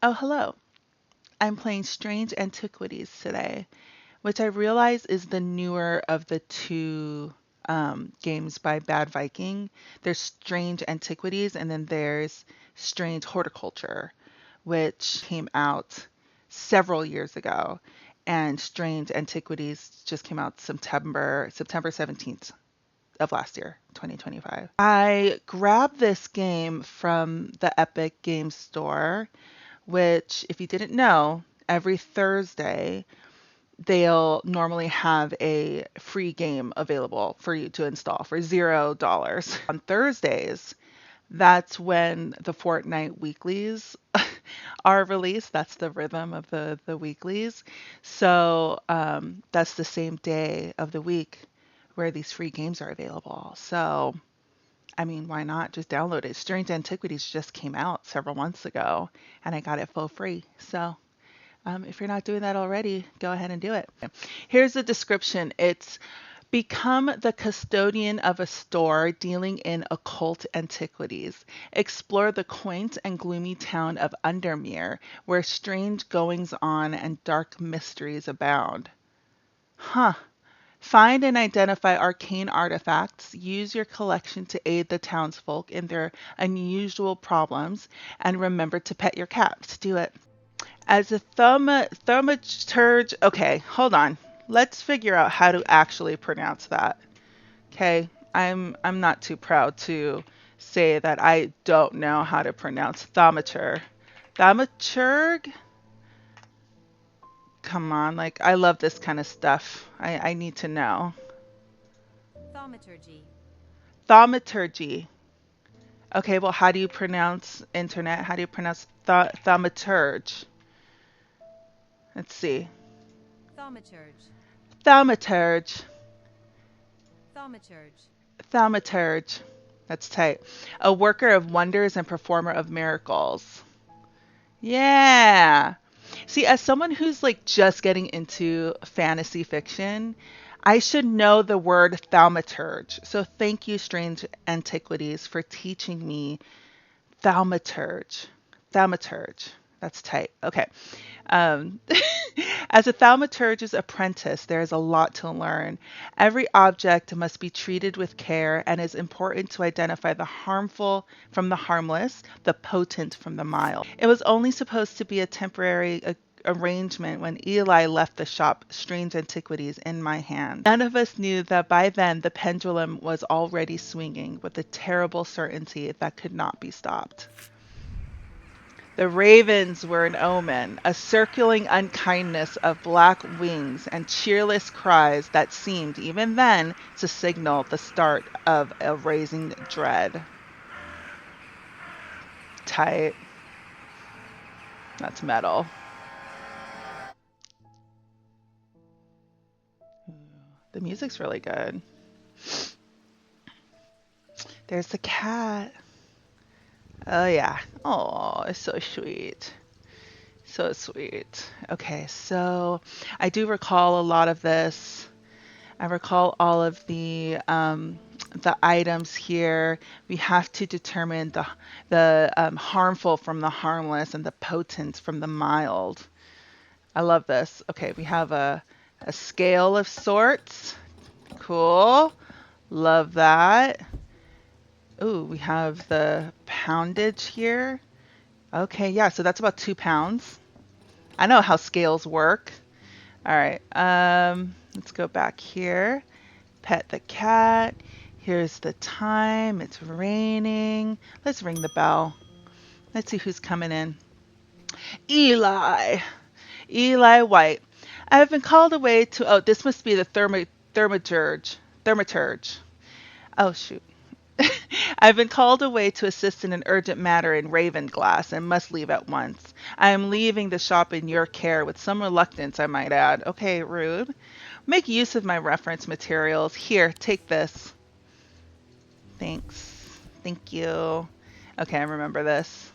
Oh, hello. I'm playing Strange Antiquities today, which I realize is the newer of the two games by Bad Viking. There's Strange Antiquities, and then there's Strange Horticulture, which came out several years ago. And Strange Antiquities just came out September 17th of last year, 2025. I grabbed this game from the Epic Game Store, which, if you didn't know, every Thursday they'll normally have a free game available for you to install for $0. On Thursdays, that's when the Fortnite weeklies are released. That's the rhythm of the weeklies. So that's the same day of the week where these free games are available. So I mean, why not just download it? Strange Antiquities just came out several months ago, and I got it for free. So if you're not doing that already, go ahead and do it. Here's the description. It's become the custodian of a store dealing in occult antiquities. Explore the quaint and gloomy town of Undermere, where strange goings on and dark mysteries abound. Huh. Find and identify arcane artifacts, use your collection to aid the townsfolk in their unusual problems, and remember to pet your cat. Do it. As a thaumaturge, okay, hold on. Let's figure out how to actually pronounce that. Okay, I'm not too proud to say that I don't know how to pronounce thaumaturge. Thaumaturge? Come on, like I love this kind of stuff. I need to know. Thaumaturgy. Thaumaturgy. Okay, well, how do you pronounce internet? How do you pronounce thaumaturge? Let's see. Thaumaturge. Thaumaturge. Thaumaturge. Thaumaturge. That's tight. A worker of wonders and performer of miracles. Yeah. See, as someone who's like just getting into fantasy fiction, I should know the word thaumaturge. So thank you, Strange Antiquities, for teaching me thaumaturge. Thaumaturge. That's tight. Okay. Um, as a thaumaturge's apprentice, there is a lot to learn. Every object must be treated with care, and it's important to identify the harmful from the harmless, the potent from the mild. It was only supposed to be a temporary arrangement when Eli left the shop, Strange Antiquities in my hand. None of us knew that by then the pendulum was already swinging with a terrible certainty that could not be stopped. The ravens were an omen, a circling unkindness of black wings and cheerless cries that seemed, even then, to signal the start of a raising dread. Tight. That's metal. The music's really good. There's the cat. Oh, yeah. Oh, it's so sweet. So sweet. Okay, so I do recall a lot of this. I recall all of the items here. We have to determine the harmful from the harmless and the potent from the mild. I love this. Okay, we have a scale of sorts. Cool. Love that. Ooh, we have the poundage here. Okay, yeah, so that's about 2 pounds. I know how scales work. All right, let's go back here. Pet the cat. Here's the time. It's raining. Let's ring the bell. Let's see who's coming in. Eli. Eli White. I have been called away to. Oh, this must be the thermaturge. Thermaturge. Oh, shoot. I've been called away to assist in an urgent matter in Ravenglass and must leave at once. I am leaving the shop in your care with some reluctance, I might add. Okay, rude. Make use of my reference materials. Here, take this. Thanks. Thank you. Okay, I remember this.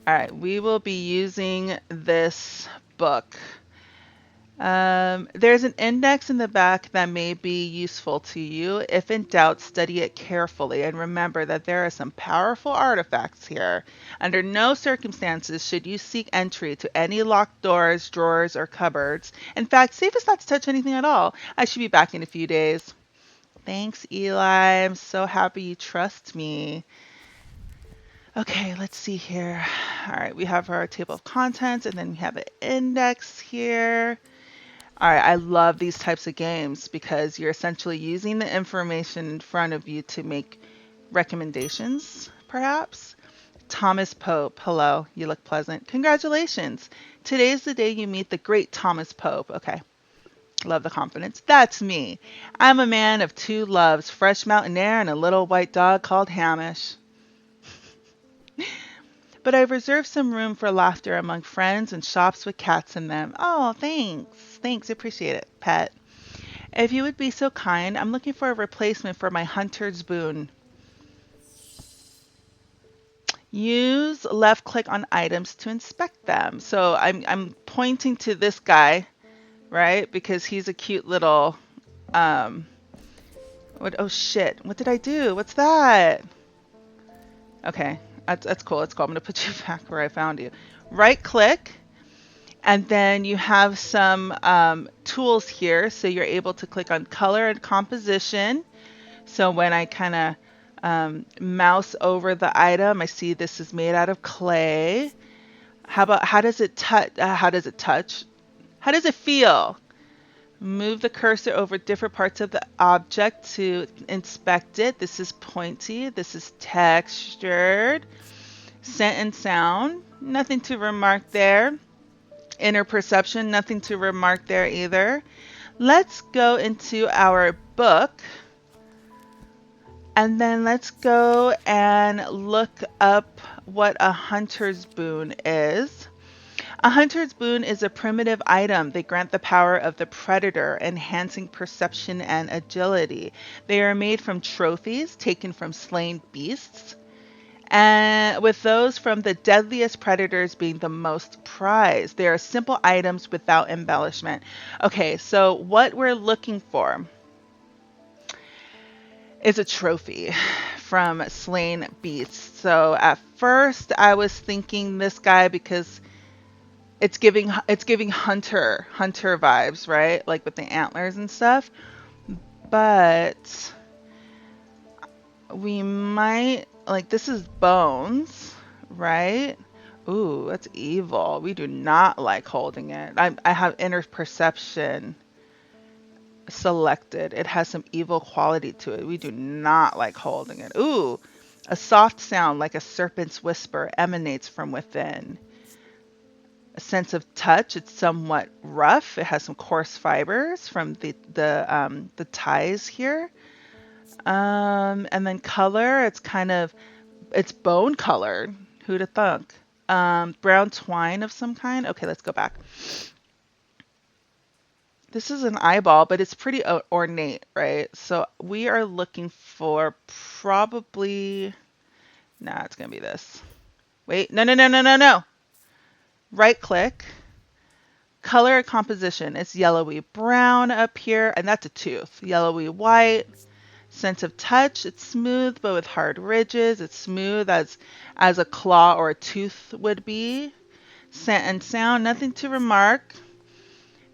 All right, we will be using this book. There's an index in the back that may be useful to you. If in doubt, study it carefully and remember that there are some powerful artifacts here. Under no circumstances should you seek entry to any locked doors, drawers, or cupboards. In fact, safest not to touch anything at all. I should be back in a few days. Thanks, Eli. I'm so happy you trust me. Okay, let's see here. All right, we have our table of contents and then we have an index here. All right, I love these types of games because you're essentially using the information in front of you to make recommendations, perhaps. Thomas Pope, hello, you look pleasant. Congratulations. Today's the day you meet the great Thomas Pope. Okay, love the confidence. That's me. I'm a man of two loves, fresh mountain air and a little white dog called Hamish. But I've reserved some room for laughter among friends and shops with cats in them. Oh, thanks. Thanks, appreciate it, pet. If you would be so kind, I'm looking for a replacement for my hunter's boon. Use left click on items to inspect them. So I'm pointing to this guy, right? Because he's a cute little um what oh shit. What did I do? What's that? Okay. That's cool. That's cool. I'm gonna put you back where I found you. Right click, and then you have some tools here. So you're able to click on color and composition. So when I kind of mouse over the item, I see this is made out of clay. How does it touch? How does it touch? How does it feel? Move the cursor over different parts of the object to inspect it. This is pointy. This is textured. Scent and sound. Nothing to remark there. Inner perception. Nothing to remark there either. Let's go into our book. And then let's go and look up what a hunter's boon is. A hunter's boon is a primitive item. They grant the power of the predator, enhancing perception and agility. They are made from trophies taken from slain beasts, and with those from the deadliest predators being the most prized. They are simple items without embellishment. Okay, so what we're looking for is a trophy from slain beasts. So at first I was thinking this guy because it's giving hunter vibes, right? Like with the antlers and stuff. But we might like this is bones, right? Ooh, that's evil. We do not like holding it. I have inner perception selected. It has some evil quality to it. We do not like holding it. Ooh, a soft sound like a serpent's whisper emanates from within. A sense of touch. It's somewhat rough. It has some coarse fibers from the ties here. And then color. It's bone colored. Who'd have thunk? Brown twine of some kind. Okay, let's go back. This is an eyeball, but it's pretty ornate, right? So we are looking for probably, nah, it's gonna be this. Wait, no, no, no, no, no, no. Right click, color composition. It's yellowy brown up here, and that's a tooth. Yellowy white. Sense of touch. It's smooth, but with hard ridges. It's smooth as a claw or a tooth would be. Scent and sound. Nothing to remark.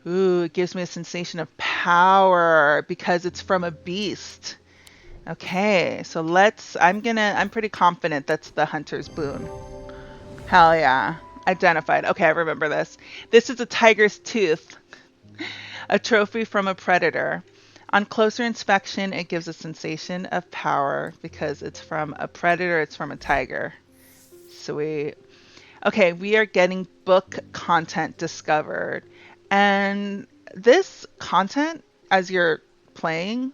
Ooh, it gives me a sensation of power because it's from a beast. Okay, so I'm pretty confident that's the hunter's boon. Hell yeah. Identified. Okay, I remember this. This is a tiger's tooth, a trophy from a predator. On closer inspection, it gives a sensation of power because it's from a predator, it's from a tiger. Sweet. Okay, we are getting book content discovered. And this content, as you're playing,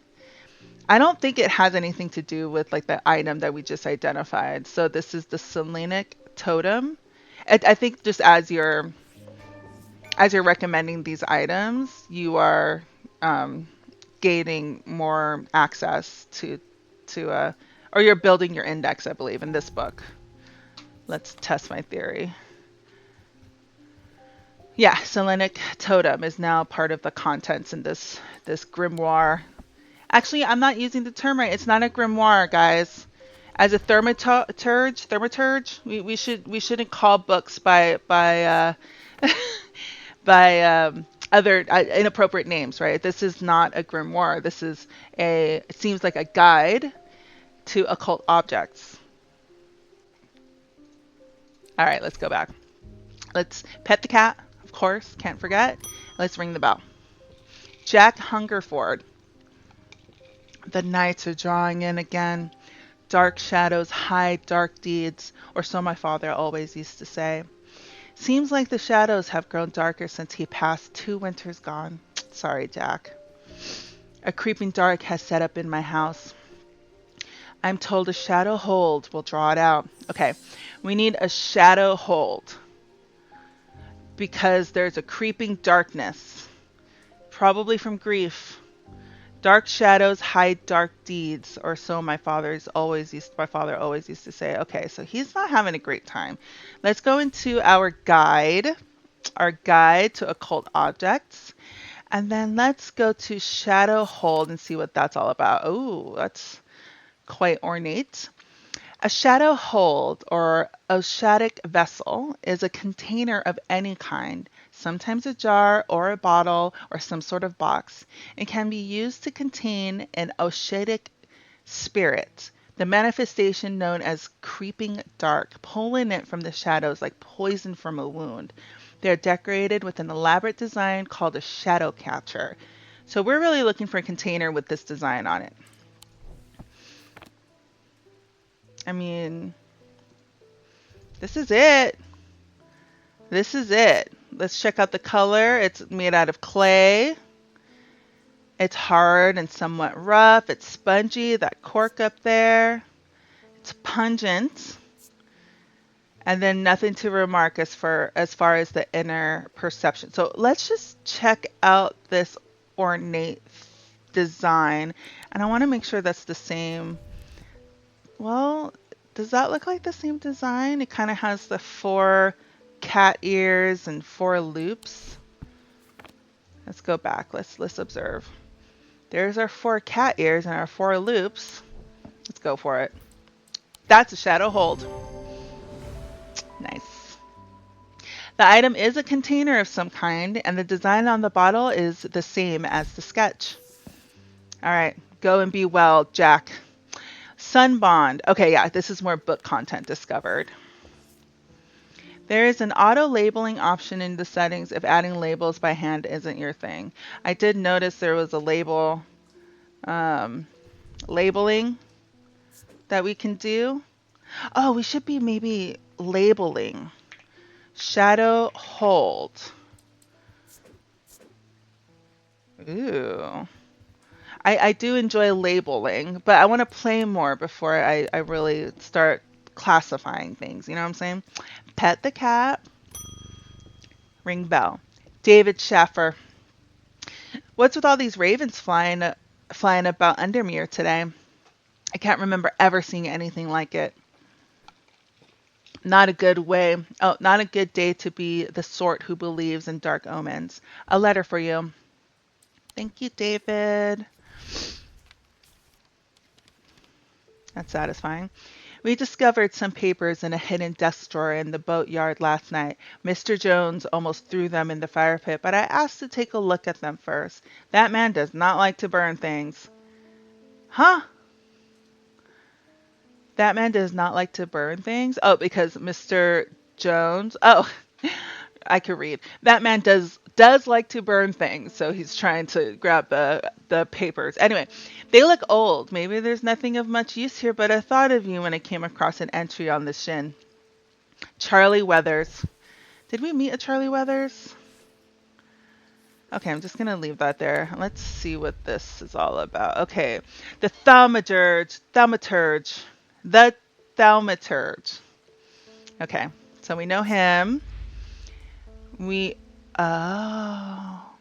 I don't think it has anything to do with like the item that we just identified. So this is the Selenic totem. I think just as you're recommending these items, you are gaining more access to or you're building your index, I believe, in this book. Let's test my theory. Yeah, Selenic totem is now part of the contents in this grimoire. Actually, I'm not using the term right. It's not a grimoire, guys. As a thaumaturge, we shouldn't call books by by other inappropriate names, right? This is not a grimoire. This is a, it seems like a guide to occult objects. All right, let's go back. Let's pet the cat, of course, can't forget. Let's ring the bell. Jack Hungerford. The nights are drawing in again. Dark shadows hide dark deeds, or so my father always used to say. Seems like the shadows have grown darker since he passed 2 winters gone. Sorry, Jack. A creeping dark has set up in my house. I'm told a shadow hold will draw it out. Okay, we need a shadow hold because there's a creeping darkness, probably from grief. Dark shadows hide dark deeds, or so my father always used to say. Okay, so he's not having a great time. Let's go into our guide to occult objects, and then let's go to shadow hold and see what that's all about. Oh, that's quite ornate. A shadow hold or oceanic vessel is a container of any kind, sometimes a jar or a bottle or some sort of box. It can be used to contain an oceanic spirit, the manifestation known as creeping dark, pulling it from the shadows like poison from a wound. They are decorated with an elaborate design called a shadow catcher. So we're really looking for a container with this design on it. I mean, this is it. This is it. Let's check out the color. It's made out of clay. It's hard and somewhat rough. It's spongy, that cork up there. It's pungent. And then nothing to remark as far as the inner perception. So let's just check out this ornate design. And I want to make sure that's the same. Well, does that look like the same design? It kind of has the 4 cat ears and 4 loops. Let's go back. Let's observe. There's our 4 cat ears and our 4 loops. Let's go for it. That's a shadow hold. Nice. The item is a container of some kind, and the design on the bottle is the same as the sketch. All right, go and be well, Jack. Sunbond. Okay, yeah, this is more book content discovered. There is an auto labeling option in the settings if adding labels by hand isn't your thing. I did notice there was a labeling that we can do. Oh, we should be maybe labeling. Shadow hold. Ooh. I do enjoy labeling, but I want to play more before I really start classifying things. You know what I'm saying? Pet the cat. Ring bell. David Schaffer. What's with all these ravens flying about Undermere today? I can't remember ever seeing anything like it. Not a good way. Oh, not a good day to be the sort who believes in dark omens. A letter for you. Thank you, David. That's satisfying. We discovered some papers in a hidden desk drawer in the boatyard last night. Mr. Jones almost threw them in the fire pit, but I asked to take a look at them first. That man does not like to burn things. Huh? That man does not like to burn things? Oh, because Mr. Jones. Oh, I could read. That man does like to burn things, so he's trying to grab the papers. Anyway, they look old. Maybe there's nothing of much use here, but I thought of you when I came across an entry on the shin. Charlie Weathers. Did we meet a Charlie Weathers? Okay, I'm just gonna leave that there. Let's see what this is all about. Okay, the thaumaturge. The thaumaturge. Okay, so we know him. Oh,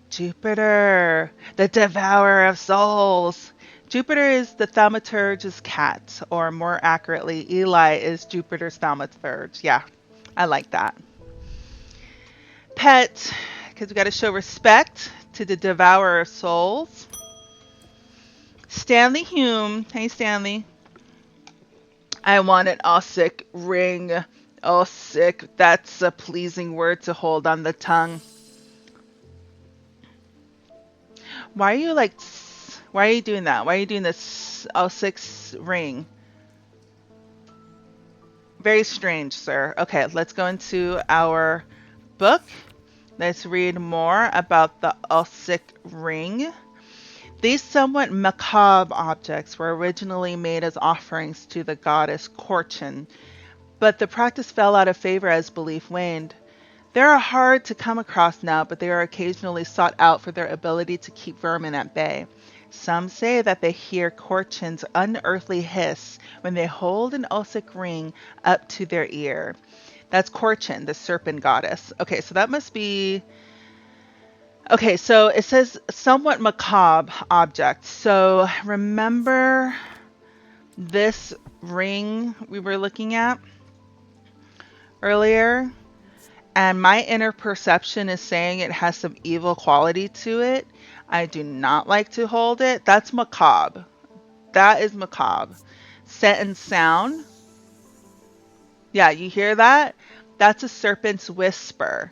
Jupiter, the devourer of souls. Jupiter is the thaumaturge's cat, or more accurately, Eli is Jupiter's thaumaturge. Yeah, I like that. pet, because we got to show respect to the devourer of souls. Stanley Hume. Hey, Stanley. I want an Ossic ring. Ossic. That's a pleasing word to hold on the tongue. Why are you like... Why are you doing that? Why are you doing this Ossic ring? Very strange, sir. Okay, let's go into our book. Let's read more about the Ossic ring. These somewhat macabre objects were originally made as offerings to the goddess Corchin, but the practice fell out of favor as belief waned. They are hard to come across now, but they are occasionally sought out for their ability to keep vermin at bay. Some say that they hear Corchin's unearthly hiss when they hold an Ossic ring up to their ear. That's Corchin, the serpent goddess. Okay, so that must be... Okay, so it says somewhat macabre object. So remember this ring we were looking at earlier? And my inner perception is saying it has some evil quality to it. I do not like to hold it. That's macabre. That is macabre. Scent and sound. Yeah, you hear that? That's a serpent's whisper.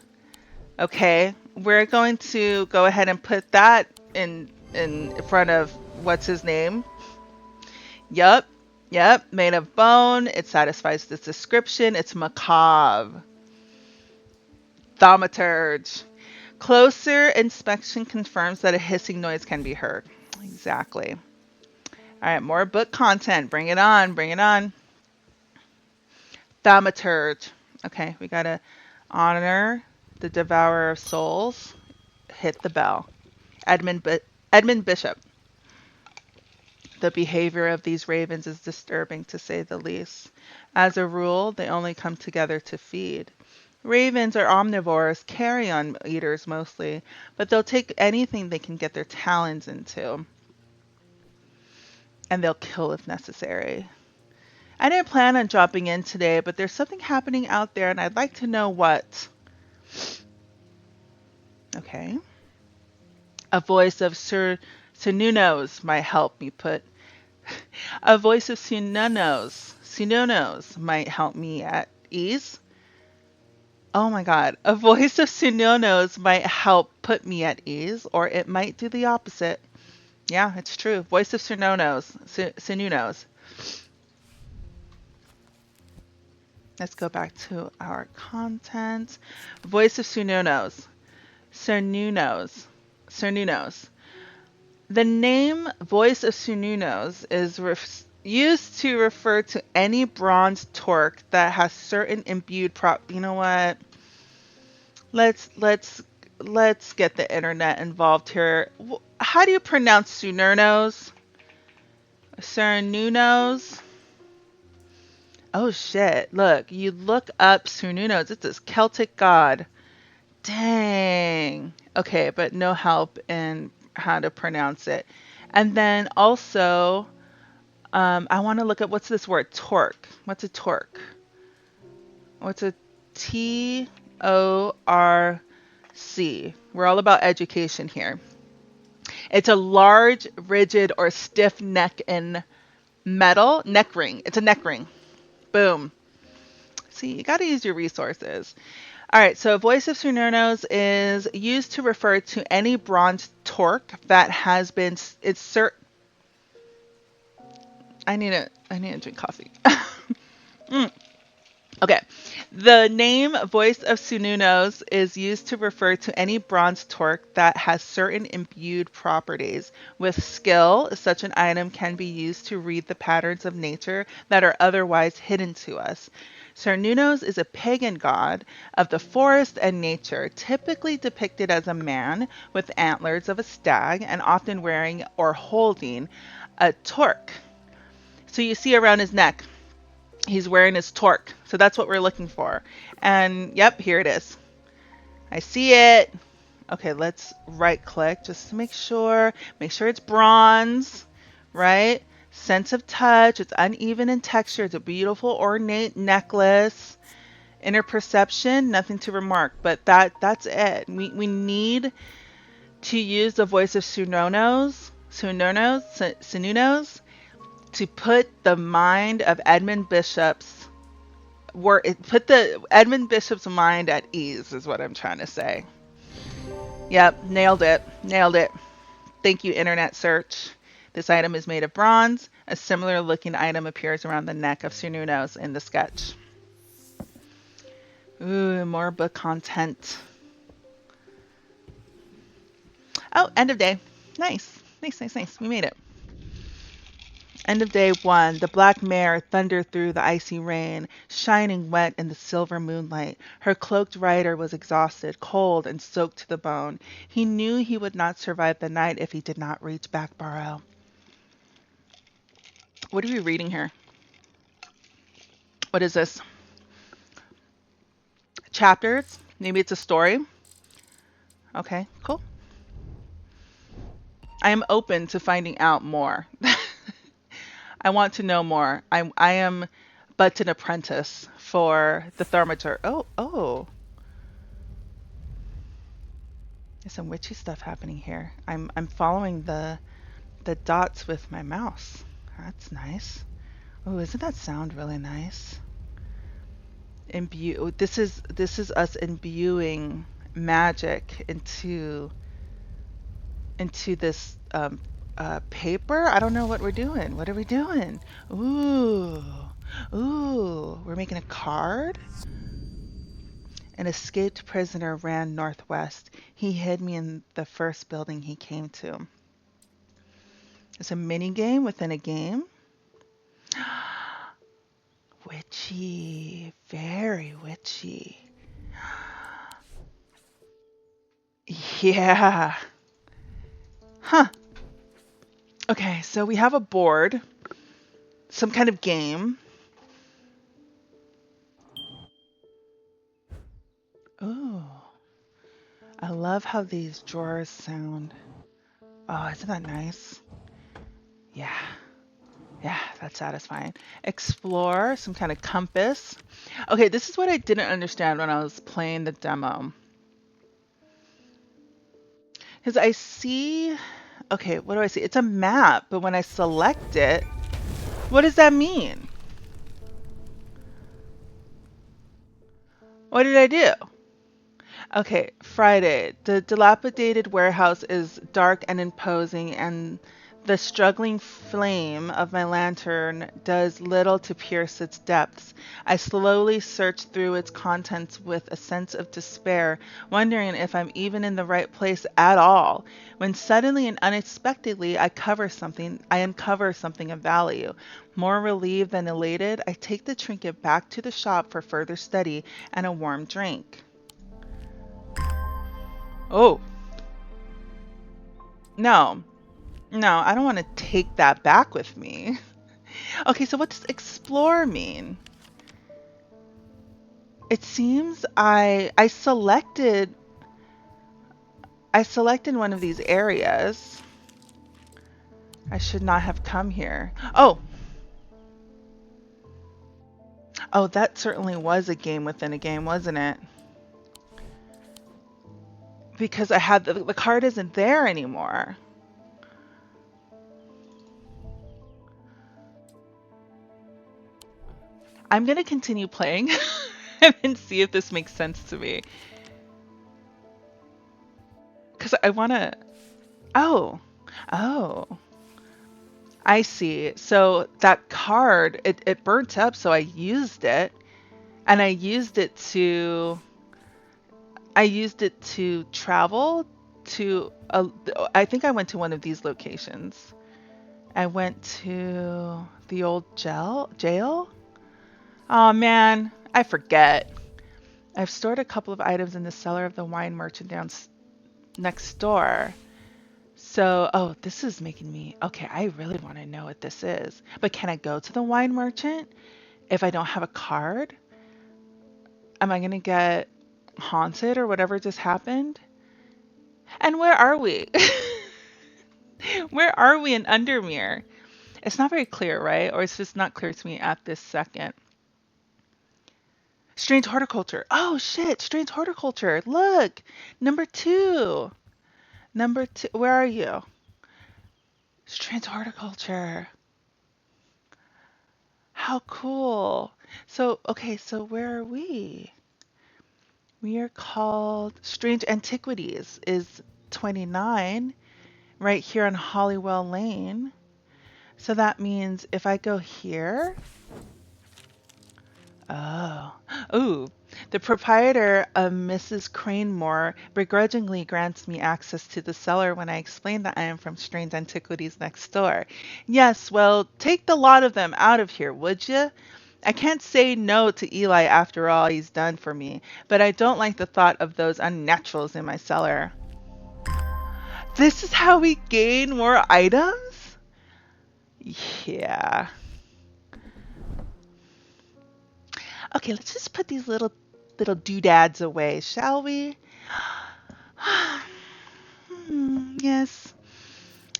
Okay, we're going to go ahead and put that in front of what's his name. Yep, made of bone. It satisfies this description. It's macabre. Thaumaturge. Closer inspection confirms that a hissing noise can be heard. Exactly. All right, more book content. Bring it on, bring it on. Thaumaturge. Okay, we gotta honor the devourer of souls. Hit the bell. Edmund Bishop. The behavior of these ravens is disturbing, to say the least. As a rule, they only come together to feed. Ravens are omnivores, carrion eaters mostly, but they'll take anything they can get their talons into. And they'll kill if necessary. I didn't plan on dropping in today, but there's something happening out there and I'd like to know what. Okay. A voice of Sir Nunos might help me put. A voice of Sunonos might help me at ease. Oh my god. A voice of Sunonos might help put me at ease, or it might do the opposite. Yeah, it's true. Voice of Sununos. Let's go back to our content. Voice of Sununos. Cernunos. The name Voice of Sununos is used to refer to any bronze torque that has certain imbued You know what? Let's get the internet involved here. How do you pronounce Sunernos? Cernunos? Oh shit. Look, you look up Cernunos. It's this Celtic god. Dang. Okay, but no help in how to pronounce it. And then also, I want to look at what's this word? Torque. What's a torque? What's a Torc? We're all about education here. It's a large, rigid, or stiff neck in metal neck ring. It's a neck ring. Boom. See, you got to use your resources. All right, so voice of Sunernos is used to refer to any bronze torque that has been I need to drink coffee. Okay. The name Voice of Sununos is used to refer to any bronze torque that has certain imbued properties. With skill, such an item can be used to read the patterns of nature that are otherwise hidden to us. Cernunnos is a pagan god of the forest and nature, typically depicted as a man with antlers of a stag and often wearing or holding a torque. So you see around his neck, he's wearing his torque. So that's what we're looking for. And yep, here it is. I see it. Okay, let's right click just to make sure it's bronze, right? Sense of touch. It's uneven in texture. It's a beautiful ornate necklace. Inner perception, nothing to remark, but that's it. We need to use the voice of Sununos, to put the mind of Edmund Bishop's put the Edmund Bishop's mind at ease is what I'm trying to say. Yep, nailed it. Nailed it. Thank you, internet search. This item is made of bronze. A similar looking item appears around the neck of Sununos in the sketch. Ooh, more book content. Oh, end of day. Nice. Nice, nice, nice. We made it. End of day one. The black mare thundered through the icy rain, shining wet in the silver moonlight. Her cloaked rider was exhausted, cold, and soaked to the bone. He knew he would not survive the night if he did not reach Backbarrow. What are we reading here? What is this? Chapters? Maybe it's a story? Okay, cool. I am open to finding out more. I want to know more. I am but an apprentice for the thermometer. Oh. There's some witchy stuff happening here. I'm following the dots with my mouse. That's nice. Oh, isn't that sound really nice? This is us imbuing magic into this paper. I don't know what we're doing. What are we doing? Ooh, we're making a card. An escaped prisoner ran northwest. He hid me in the first building he came to. It's a mini game within a game. Witchy, very witchy. Yeah. Huh. Okay, so we have a board, some kind of game. Ooh. I love how these drawers sound. Oh, isn't that nice? Yeah. Yeah, that's satisfying. Explore, some kind of compass. Okay, this is what I didn't understand when I was playing the demo. Because I see, okay, what do I see? It's a map, but when I select it, what does that mean? What did I do? Okay, Friday. The dilapidated warehouse is dark and imposing, and the struggling flame of my lantern does little to pierce its depths. I slowly search through its contents with a sense of despair, wondering if I'm even in the right place at all, when suddenly and unexpectedly I uncover something of value. More relieved than elated, I take the trinket back to the shop for further study and a warm drink. Oh, no. No, I don't want to take that back with me. Okay, so what does explore mean? It seems I selected one of these areas. I should not have come here. Oh, that certainly was a game within a game, wasn't it? Because I had the card isn't there anymore. I'm gonna continue playing and then see if this makes sense to me. Because I wanna. Oh, oh, I see. So that card, it burnt up, so I used it, and I used it to travel to I think I went to one of these locations. I went to the old jail. Oh man, I forget. I've stored a couple of items in the cellar of the wine merchant down next door. So, oh, this is making me, okay, I really want to know what this is. But can I go to the wine merchant if I don't have a card? Am I going to get haunted or whatever just happened? And where are we? Where are we in Undermere? It's not very clear, right? Or it's just not clear to me at this second. Strange horticulture. Oh shit, strange horticulture. Look, number two. Number two. Where are you? Strange horticulture. How cool. So, okay, so where are we? We are called Strange Antiquities is 29 right here on Hollywell Lane. So that means if I go here, oh, ooh, the proprietor of Mrs. Cranemore begrudgingly grants me access to the cellar when I explain that I am from Strange Antiquities next door. Yes, well, take the lot of them out of here, would you? I can't say no to Eli after all he's done for me, but I don't like the thought of those unnaturals in my cellar. This is how we gain more items? Yeah. Okay, let's just put these little doodads away, shall we? Yes.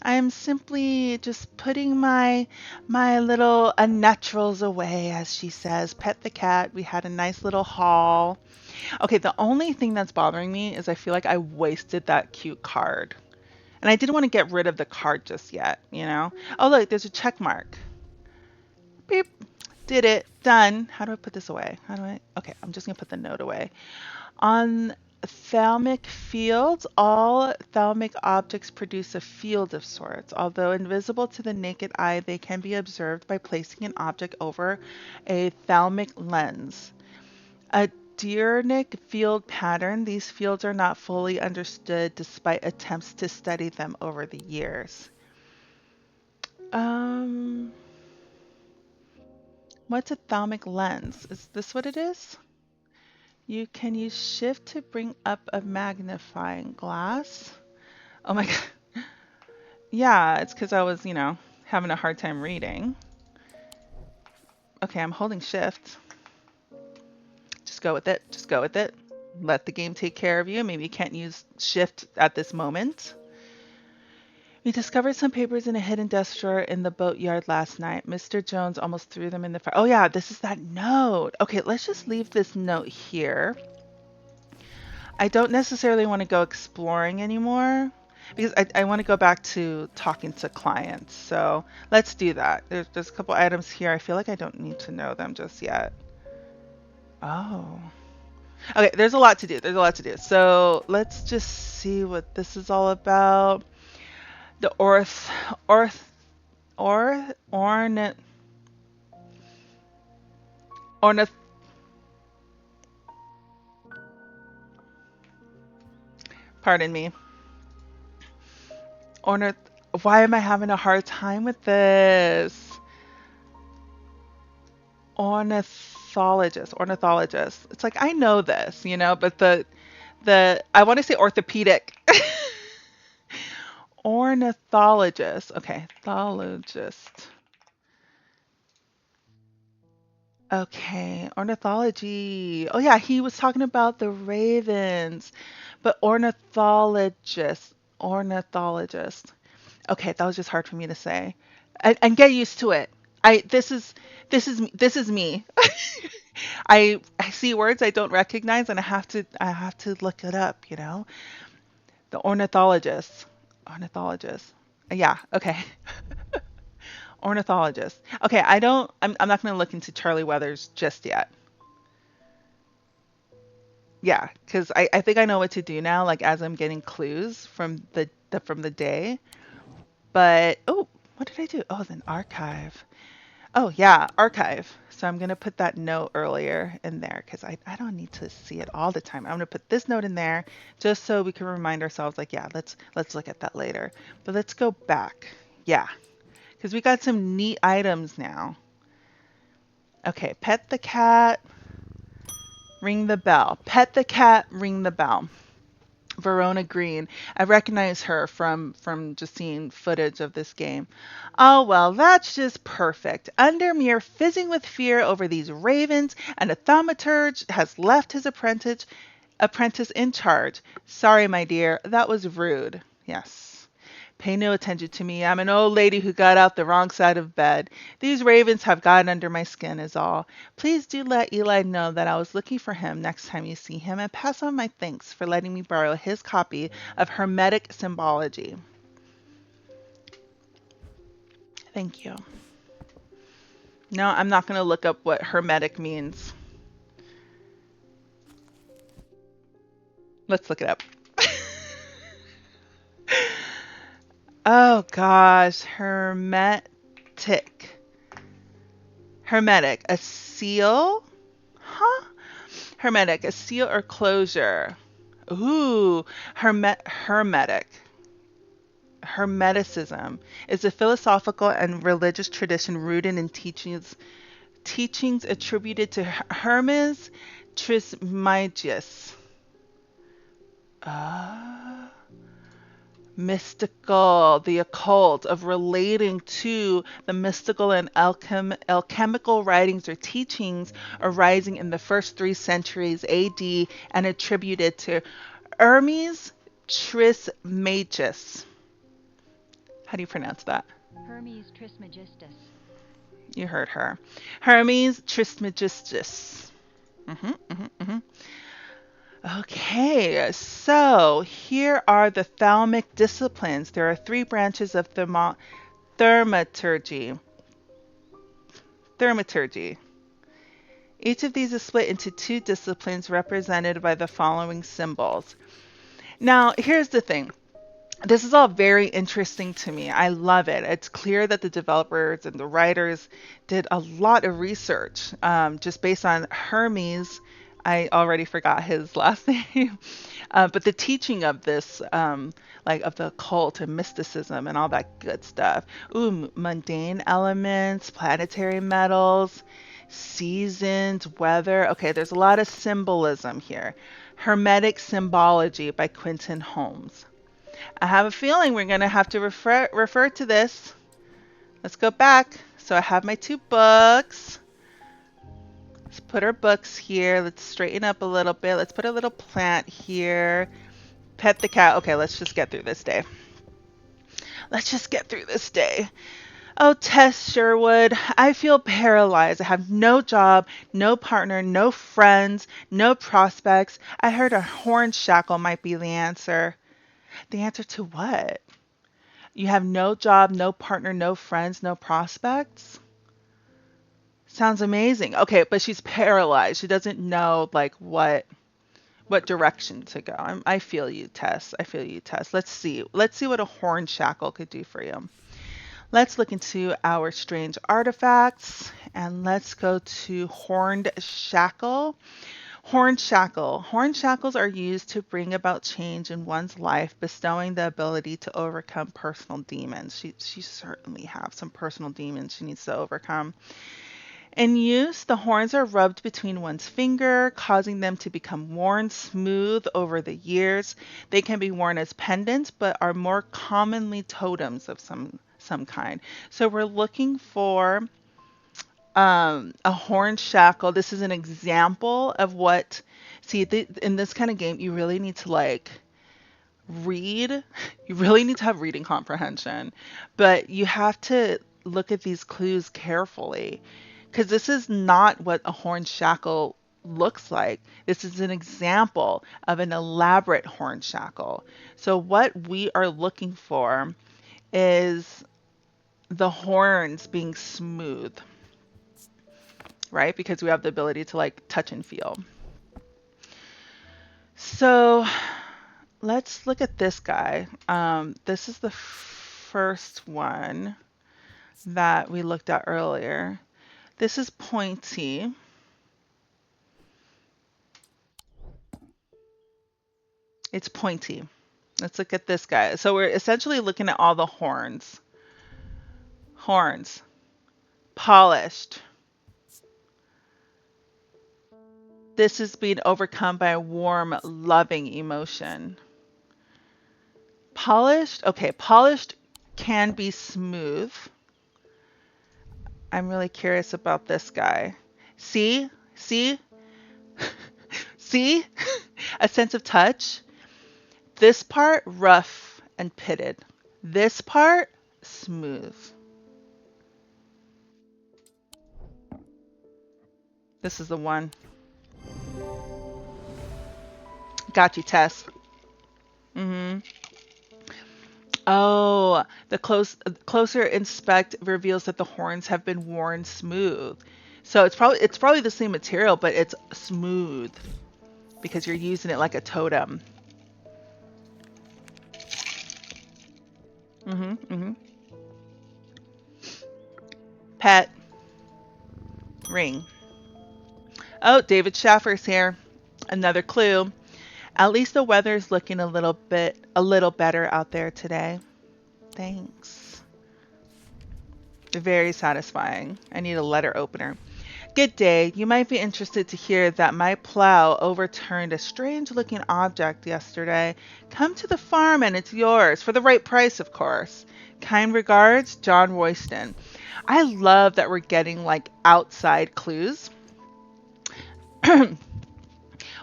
I'm simply just putting my little unnaturals away, as she says. Pet the cat. We had a nice little haul. Okay, the only thing that's bothering me is I feel like I wasted that cute card. And I didn't want to get rid of the card just yet, you know? Oh, look, there's a check mark. Beep. Did it. Done. How do I put this away? How do I? Okay, I'm just going to put the note away. On thalamic fields, all thalamic objects produce a field of sorts. Although invisible to the naked eye, they can be observed by placing an object over a thalamic lens. A Diurnic field pattern, these fields are not fully understood despite attempts to study them over the years. Um, what's a thalamic lens? Is this what it is? You can use shift to bring up a magnifying glass. Oh my god. Yeah, it's because I was, having a hard time reading. Okay, I'm holding shift. Just go with it. Just go with it. Let the game take care of you. Maybe you can't use shift at this moment. We discovered some papers in a hidden desk drawer in the boatyard last night. Mr. Jones almost threw them in the fire. Oh yeah, this is that note. Okay, let's just leave this note here. I don't necessarily want to go exploring anymore because I want to go back to talking to clients. So let's do that. There's a couple items here. I feel like I don't need to know them just yet. Oh. Okay, there's a lot to do. There's a lot to do. So let's just see what this is all about. The ornith, ornith, pardon me. Ornith, why am I having a hard time with this? Ornithologist. It's like I know this, but the I want to say orthopedic. Ornithologist. Okay, thologist. Okay, ornithology. Oh yeah, he was talking about the ravens, but ornithologist. Okay, that was just hard for me to say. And get used to it. I this is me. I see words I don't recognize and I have to look it up. The ornithologist. Ornithologist. Yeah, okay. Ornithologist. Okay, I'm not going to look into Charlie Weathers just yet. Yeah, because I think I know what to do now, like as I'm getting clues from the day. But oh, what did I do? Oh, then archive. Oh yeah, archive. So I'm gonna put that note earlier in there because I don't need to see it all the time. I'm gonna put this note in there just so we can remind ourselves, like, yeah, let's look at that later. But let's go back. Yeah, because we got some neat items now. Okay, pet the cat, ring the bell. Pet the cat, ring the bell. Verona Green. I recognize her from just seeing footage of this game. Oh well, that's just perfect. Undermere fizzing with fear over these ravens, and a thaumaturge has left his apprentice in charge. Sorry, my dear, that was rude. Yes. Pay no attention to me. I'm an old lady who got out the wrong side of bed. These ravens have gotten under my skin is all. Please do let Eli know that I was looking for him next time you see him, and pass on my thanks for letting me borrow his copy of Hermetic Symbology. Thank you. No, I'm not going to look up what hermetic means. Let's look it up. Oh gosh, hermetic. Hermetic, a seal? Huh? Hermetic, a seal or closure. Ooh, hermetic. Hermeticism is a philosophical and religious tradition rooted in teachings attributed to Hermes Trismegistus. Uh, Mystical, the occult, of relating to the mystical and alchemical writings or teachings arising in the first 3 centuries AD and attributed to Hermes Trismegistus. How do you pronounce that? Hermes Trismegistus. You heard her. Hermes Trismegistus. Mm-hmm. Okay, so here are the thalamic disciplines. There are 3 branches of thaumaturgy. Thaumaturgy. Each of these is split into 2 disciplines represented by the following symbols. Now, here's the thing. This is all very interesting to me. I love it. It's clear that the developers and the writers did a lot of research just based on Hermes. I already forgot his last name, but the teaching of this, like of the occult and mysticism and all that good stuff. Ooh, mundane elements, planetary metals, seasons, weather. Okay, there's a lot of symbolism here. Hermetic Symbology by Quentin Holmes. I have a feeling we're going to have to refer to this. Let's go back. So I have my 2 books. Let's put our books here. Let's straighten up a little bit. Let's put a little plant here. Pet the cat. Okay, let's just get through this day. Let's just get through this day. Oh, Tess Sherwood, I feel paralyzed. I have no job, no partner, no friends, no prospects. I heard a horn shackle might be the answer. The answer to what? You have no job, no partner, no friends, no prospects? Sounds amazing. Okay, but she's paralyzed. She doesn't know like what direction to go. I feel you, Tess. I feel you, Tess. Let's see. Let's see what a horn shackle could do for you. Let's look into our strange artifacts and let's go to horned shackle. Horn shackle. Horn shackles are used to bring about change in one's life, bestowing the ability to overcome personal demons. She certainly has some personal demons she needs to overcome. In use, the horns are rubbed between one's finger, causing them to become worn smooth over the years. They can be worn as pendants, but are more commonly totems of some kind. So we're looking for a horn shackle. This is an example of what, see, in this kind of game, you really need to like read. You really need to have reading comprehension, but you have to look at these clues carefully because this is not what a horn shackle looks like. This is an example of an elaborate horn shackle. So what we are looking for is the horns being smooth, right? Because we have the ability to like touch and feel. So let's look at this guy. This is the first one that we looked at earlier. This is pointy. It's pointy. Let's look at this guy. So we're essentially looking at all the horns. Horns. Polished. This is being overcome by a warm, loving emotion. Polished. Okay, polished can be smooth. I'm really curious about this guy. See? See? See? A sense of touch. This part, rough and pitted. This part, smooth. This is the one. Got you, Tess. Mm-hmm. Oh, the closer inspect reveals that the horns have been worn smooth. So it's probably the same material, but it's smooth because you're using it like a totem. Mm-hmm. Mm-hmm. Pet ring. Oh, David Schaffer's here. Another clue. At least the weather's looking a little better out there today. Thanks. Very satisfying. I need a letter opener. Good day. You might be interested to hear that my plow overturned a strange looking object yesterday. Come to the farm and it's yours, for the right price, of course. Kind regards, John Royston. I love that we're getting like outside clues.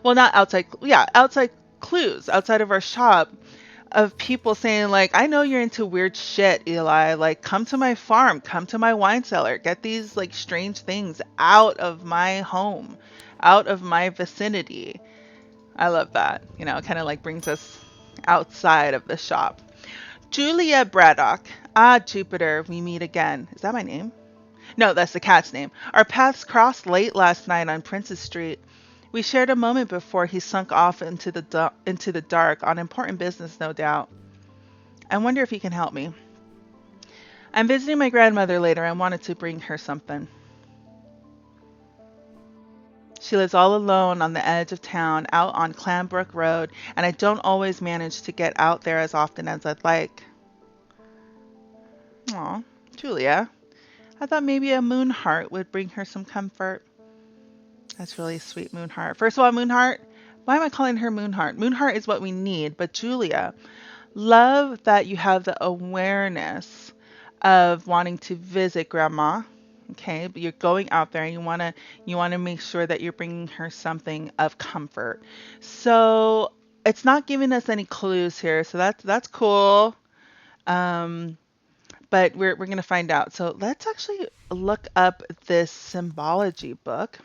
Well, not outside, yeah, outside clues outside of our shop of people saying like, I know you're into weird shit, Eli. Like, come to my farm, come to my wine cellar, get these like strange things out of my home, out of my vicinity. I love that. It kind of like brings us outside of the shop. Julia Braddock. Ah, Jupiter, we meet again. Is that my name? No, that's the cat's name. Our paths crossed late last night on Princess Street. We shared a moment before he sunk off into the dark on important business, no doubt. I wonder if he can help me. I'm visiting my grandmother later. I wanted to bring her something. She lives all alone on the edge of town, out on Clambrook Road, and I don't always manage to get out there as often as I'd like. Aw, Julia. I thought maybe a moonheart would bring her some comfort. That's really sweet, Moonheart. First of all, Moonheart, why am I calling her Moonheart? Moonheart is what we need, but Julia, love that you have the awareness of wanting to visit Grandma. Okay, but you're going out there and you want to make sure that you're bringing her something of comfort. So it's not giving us any clues here, so that's cool. Um, but we're gonna find out. So let's actually look up this symbology book.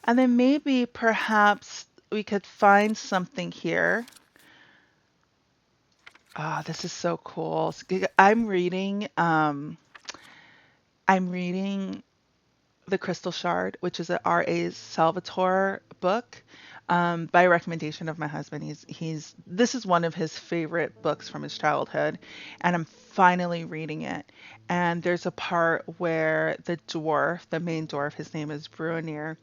And then maybe perhaps we could find something here. Ah, this is so cool. I'm reading The Crystal Shard, which is a R.A. Salvatore book. By recommendation of my husband. He's this is one of his favorite books from his childhood, and I'm finally reading it. And there's a part where the main dwarf, his name is Bruinier,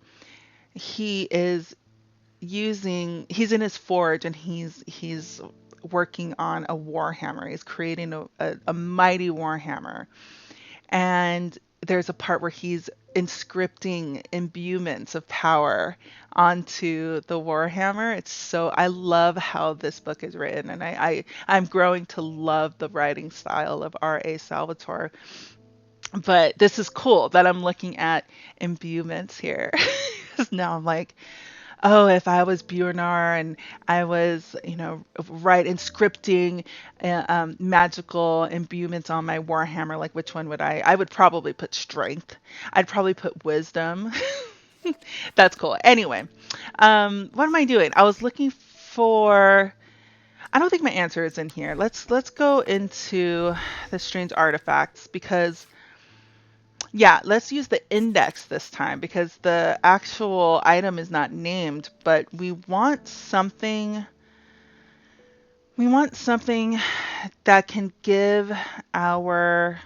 he is he's in his forge and he's working on a warhammer. He's creating a mighty warhammer. And there's a part where he's inscripting imbuements of power onto the warhammer. I love how this book is written, and I'm growing to love the writing style of R.A. Salvatore. But this is cool that I'm looking at imbuements here. Now I'm like, oh, if I was Bjornar and I was, right, inscripting magical imbuements on my warhammer, like which one would I? I would probably put strength. I'd probably put wisdom. That's cool. Anyway, what am I doing? I was looking for. I don't think my answer is in here. Let's go into the strange artifacts because yeah, let's use the index this time because the actual item is not named, but we want something that can give our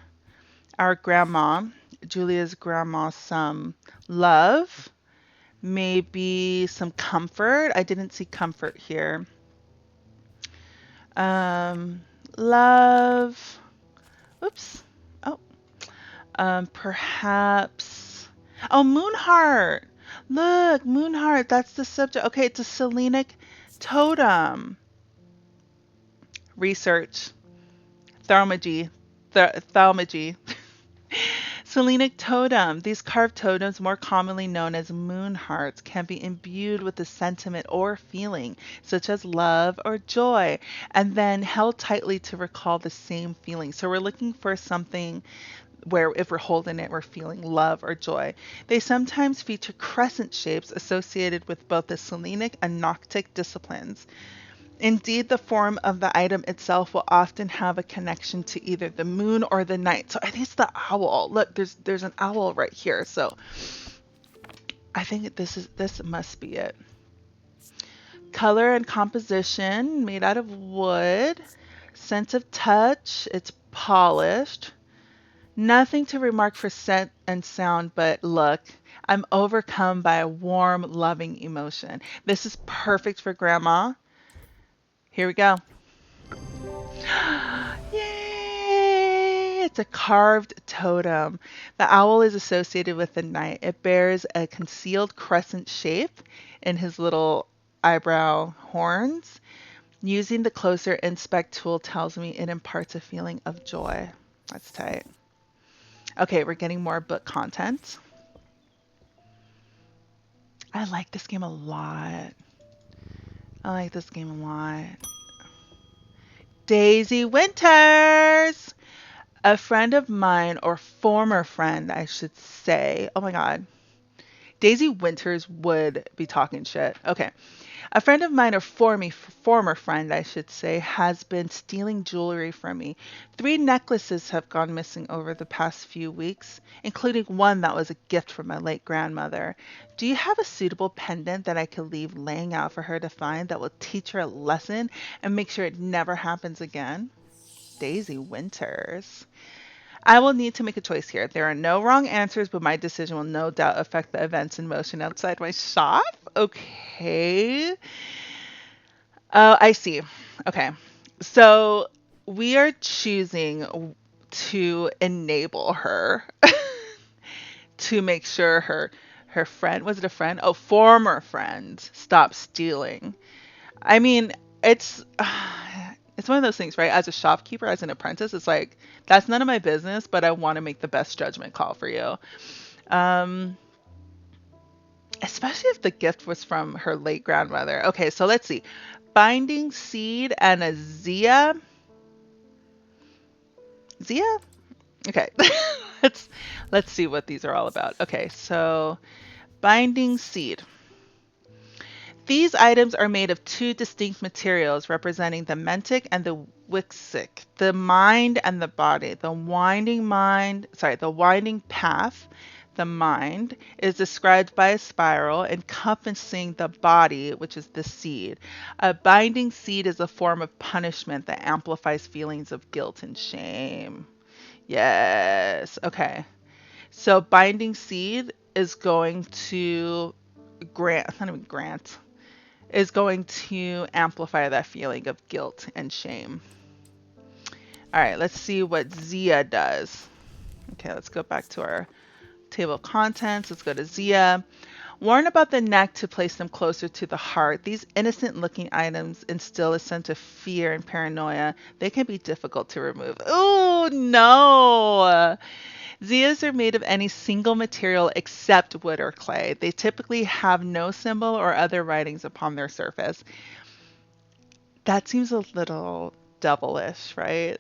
grandma, Julia's grandma, some love, maybe some comfort. I didn't see comfort here. Love. Oops. Oh, perhaps. Oh, Moonheart. Look, Moonheart. That's the subject. Okay, it's a Selenic totem. Research. Thaumagy. Thaumagy. Selenic totem. These carved totems, more commonly known as moon hearts, can be imbued with a sentiment or feeling, such as love or joy, and then held tightly to recall the same feeling. So we're looking for something where if we're holding it, we're feeling love or joy. They sometimes feature crescent shapes associated with both the Selenic and Noctic disciplines. Indeed, the form of the item itself will often have a connection to either the moon or the night. So I think it's the owl. Look, there's an owl right here. So I think this must be it. Color and composition made out of wood. Sense of touch, it's polished. Nothing to remark for scent and sound, but look, I'm overcome by a warm, loving emotion. This is perfect for grandma. Here we go. Yay! It's a carved totem. The owl is associated with the night. It bears a concealed crescent shape in his little eyebrow horns. Using the closer inspect tool tells me it imparts a feeling of joy. That's tight. Okay, we're getting more book content. I like this game a lot. I like this game a lot. Daisy Winters! A friend of mine, or former friend, I should say. Oh my God. Daisy Winters would be talking shit. Okay. A friend of mine, or former friend, I should say, has been stealing jewelry from me. 3 necklaces have gone missing over the past few weeks, including one that was a gift from my late grandmother. Do you have a suitable pendant that I could leave laying out for her to find that will teach her a lesson and make sure it never happens again? Daisy Winters. I will need to make a choice here. There are no wrong answers, but my decision will no doubt affect the events in motion outside my shop. Okay. Oh, I see. Okay. So we are choosing to enable her to make sure her friend, was it a friend? Oh, former friend, stop stealing. I mean, it's it's one of those things, right? As a shopkeeper, as an apprentice, it's like that's none of my business, but I want to make the best judgment call for you. Um, Especially if the gift was from her late grandmother. Okay, so let's see. Binding seed and a Zia. Zia? Okay. let's let's see what these are all about. Okay, so binding seed. These items are made of 2 distinct materials representing the mentic and the wixic, the mind and the body. The winding path, the mind, is described by a spiral encompassing the body, which is the seed. A binding seed is a form of punishment that amplifies feelings of guilt and shame. Yes. Okay. So binding seed is going to not even grant, is going to amplify that feeling of guilt and shame. All right, let's see what Zia does. Okay, let's go back to our table of contents. Let's go to Zia. Warn about the neck to place them closer to the heart. These innocent looking items instill a sense of fear and paranoia. They can be difficult to remove. Oh, no. Zias are made of any single material except wood or clay. They typically have no symbol or other writings upon their surface. That seems a little devilish, right?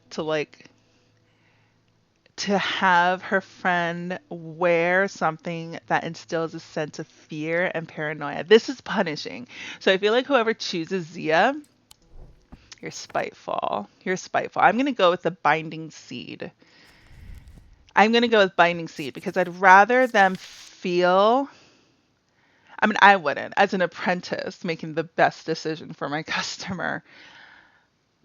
To have her friend wear something that instills a sense of fear and paranoia. This is punishing. So I feel like whoever chooses Zia, you're spiteful. You're spiteful. I'm going to go with the binding seed. I'm going to go with binding seed because I'd rather them feel. I mean, I wouldn't, as an apprentice, making the best decision for my customer.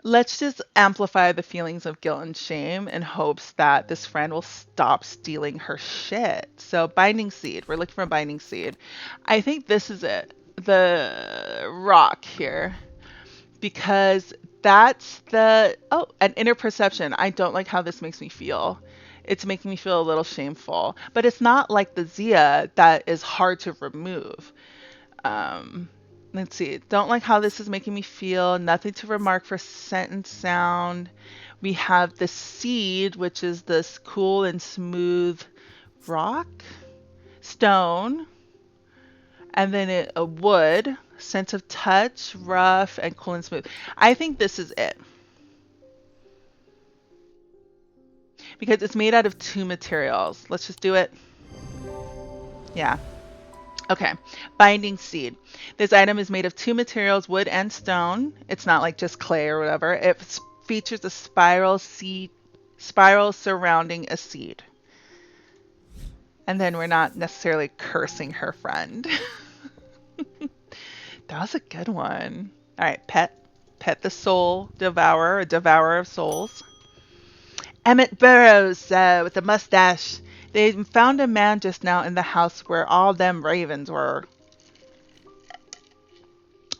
Let's just amplify the feelings of guilt and shame in hopes that this friend will stop stealing her shit. So, binding seed. We're looking for a binding seed. I think this is it. The rock here. Because that's the. Oh, an inner perception. I don't like how this makes me feel. It's making me feel a little shameful. But it's not like the Zia that is hard to remove. Let's see. Don't like how this is making me feel. Nothing to remark for scent and sound. We have the seed, which is this cool and smooth rock, stone, and then a wood, sense of touch, rough, and cool and smooth. I think this is it because it's made out of two materials. Let's just do it. Yeah. Okay. Binding seed. This item is made of two materials, wood and stone. It's not like just clay or whatever. It features a spiral surrounding a seed. And then we're not necessarily cursing her friend. That was a good one. All right, pet. Pet the soul devourer, a devourer of souls. Emmett Burrows with the mustache. They found a man just now in the house where all them ravens were.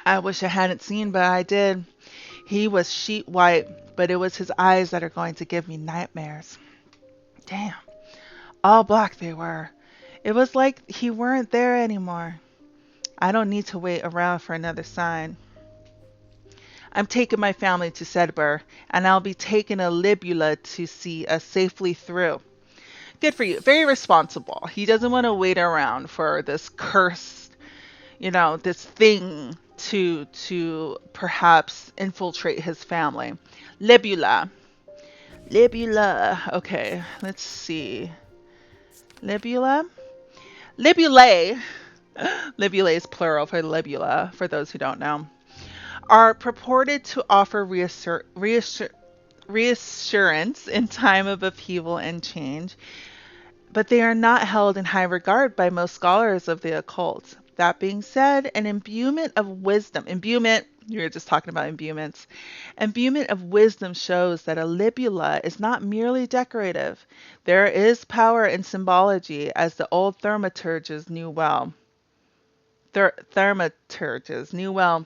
I wish I hadn't seen, but I did. He was sheet white, but it was his eyes that are going to give me nightmares. Damn. All black they were. It was like he weren't there anymore. I don't need to wait around for another sign. I'm taking my family to Sedberg, and I'll be taking a libula to see us safely through. Good for you. Very responsible. He doesn't want to wait around for this cursed, this thing to perhaps infiltrate his family. Libula. Libula. Okay, let's see. Libula. Libulae. Libulae is plural for libula, for those who don't know. Are purported to offer reassurance in time of upheaval and change, but they are not held in high regard by most scholars of the occult. That being said, an imbuement of wisdom, you were just talking about imbuements, imbuement of wisdom shows that a libula is not merely decorative. There is power in symbology, as the old thaumaturges knew well. Thaumaturges knew well.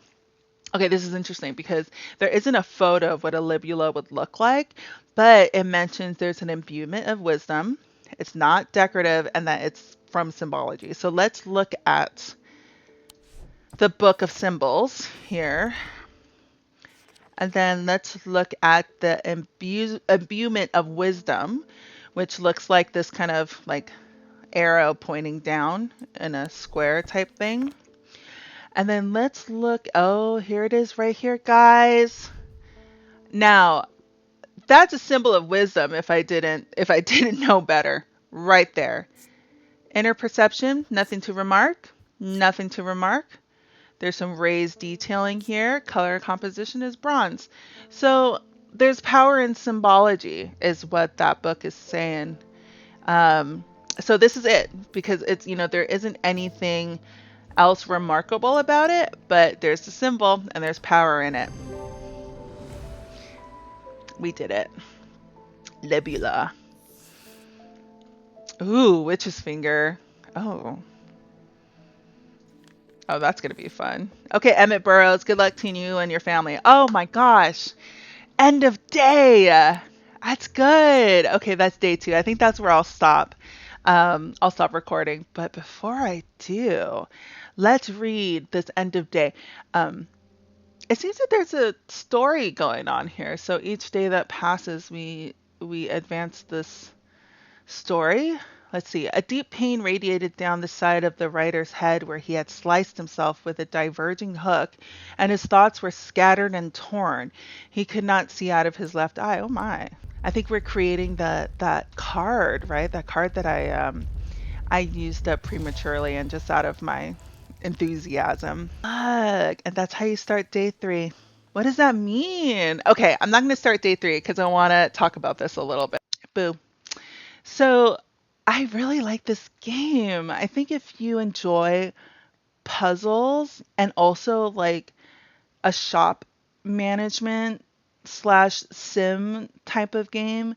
Okay, this is interesting because there isn't a photo of what a libula would look like, but it mentions there's an imbuement of wisdom. It's not decorative and that it's from symbology. So let's look at the book of symbols here. And then let's look at the imbuement of wisdom, which looks like this kind of like arrow pointing down in a square type thing. And then let's look. Oh, here it is right here, guys. Now, that's a symbol of wisdom if I didn't know better. Right there. Inner perception, nothing to remark. Nothing to remark. There's some raised detailing here. Color composition is bronze. So there's power in symbology, is what that book is saying. So this is it, because it's, there isn't anything else remarkable about it, but there's the symbol and there's power in it. We did it. Libula. Ooh, witch's finger. Oh. Oh, that's going to be fun. Okay, Emmett Burrows, good luck to you and your family. Oh my gosh. End of day. That's good. Okay, that's day 2. I think that's where I'll stop. I'll stop recording. But before I do, let's read this end of day. It seems that there's a story going on here. So each day that passes, we advance this story. Let's see. A deep pain radiated down the side of the writer's head where he had sliced himself with a diverging hook, and his thoughts were scattered and torn. He could not see out of his left eye. Oh my. I think we're creating that card, right? That card that I used up prematurely and just out of my enthusiasm. And that's how you start day 3. What does that mean? Okay, I'm not going to start day 3 because I want to talk about this a little bit. Boo. So I really like this game. I think if you enjoy puzzles and also like a shop management slash sim type of game,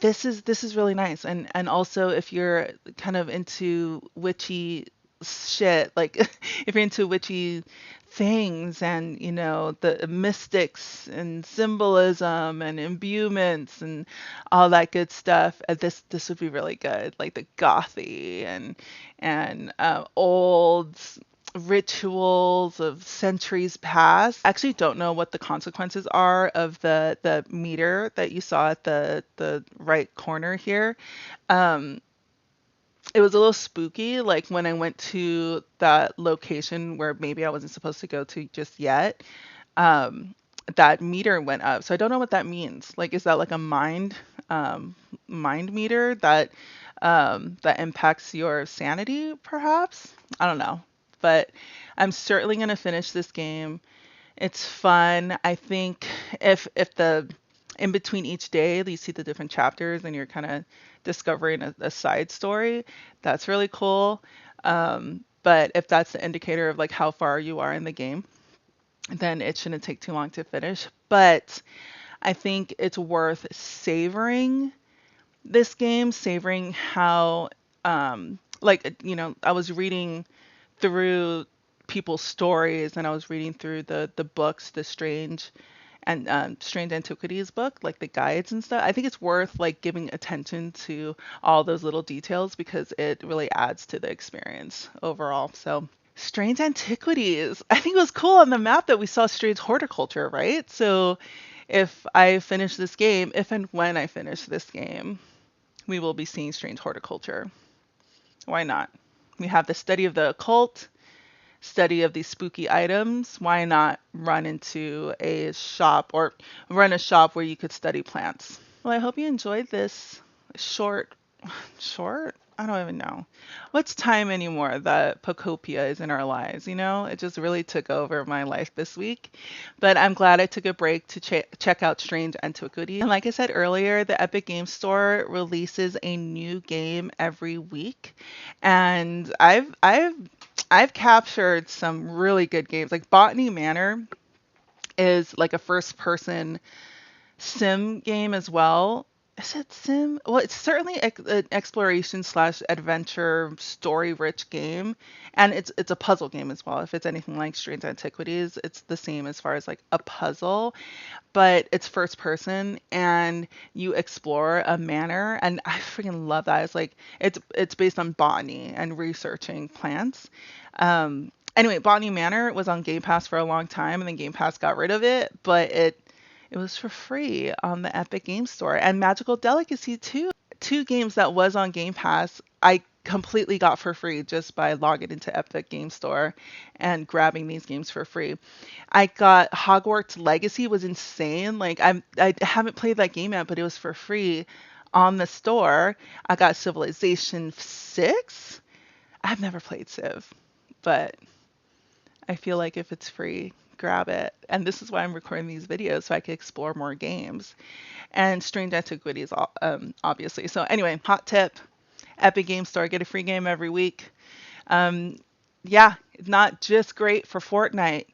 this is really nice. And also if you're kind of into witchy shit, like if you're into witchy things and the mystics and symbolism and imbuements and all that good stuff, this would be really good, like the gothy and old rituals of centuries past. I actually don't know what the consequences are of the meter that you saw at the right corner here. it was a little spooky, like when I went to that location where maybe I wasn't supposed to go to just yet. Um, that meter went up. So I don't know what that means. Like, is that like a mind meter that that impacts your sanity, perhaps? I don't know. But I'm certainly gonna finish this game. It's fun. I think if the in between each day you see the different chapters and you're kind of discovering a side story, that's really cool. But if that's the indicator of like how far you are in the game, then it shouldn't take too long to finish. But I think it's worth savoring this game, savoring how like I was reading through people's stories and I was reading through the books, the Strange Antiquities book, like the guides and stuff. I think it's worth like giving attention to all those little details because it really adds to the experience overall. So Strange Antiquities. I think it was cool on the map that we saw strange horticulture, right? So if I finish this game, if and when I finish this game, we will be seeing strange horticulture. Why not? We have the study of the occult, study of these spooky items. Why not run into a shop or run a shop where you could study plants? Well, I hope you enjoyed this short, short? I don't even know. What's time anymore that Pocopia is in our lives, you know? It just really took over my life this week. But I'm glad I took a break to check out Strange Antiquities. And like I said earlier, the Epic Game Store releases a new game every week. And I've captured some really good games. Like Botany Manor is like a first person sim game as well. Is it sim? Well, it's certainly an exploration slash adventure story rich game, and it's a puzzle game as well. If it's anything like Strange Antiquities, it's the same as far as like a puzzle, but it's first person and you explore a manor, and I freaking love that. It's like it's based on botany and researching plants. Anyway, Botany Manor was on Game Pass for a long time, and then Game Pass got rid of it, but it was for free on the Epic Game Store. And Magical Delicacy too. Two games that was on Game Pass, I completely got for free just by logging into Epic Game Store and grabbing these games for free. I got Hogwarts Legacy was insane. Like I haven't played that game yet, but it was for free on the store. I got Civilization 6. I've never played Civ, but I feel like if it's free, grab it. And this is why I'm recording these videos so I can explore more games and Strange Antiquities, obviously. So anyway, hot tip: Epic Game Store, get a free game every week. Um, yeah, not just great for Fortnite.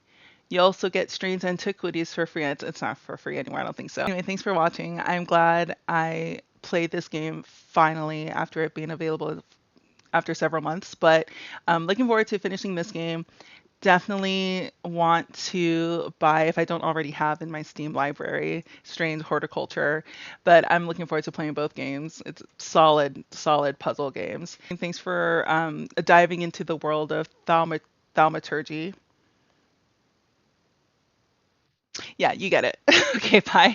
You also get Strange Antiquities for free. It's not for free anymore, I don't think so. Anyway, thanks for watching. I'm glad I played this game finally after it being available after several months. But looking forward to finishing this game. Definitely want to buy, if I don't already have in my Steam library, Strange Horticulture, but I'm looking forward to playing both games. It's solid puzzle games. And thanks for diving into the world of thaumaturgy. Yeah, you get it. Okay, bye.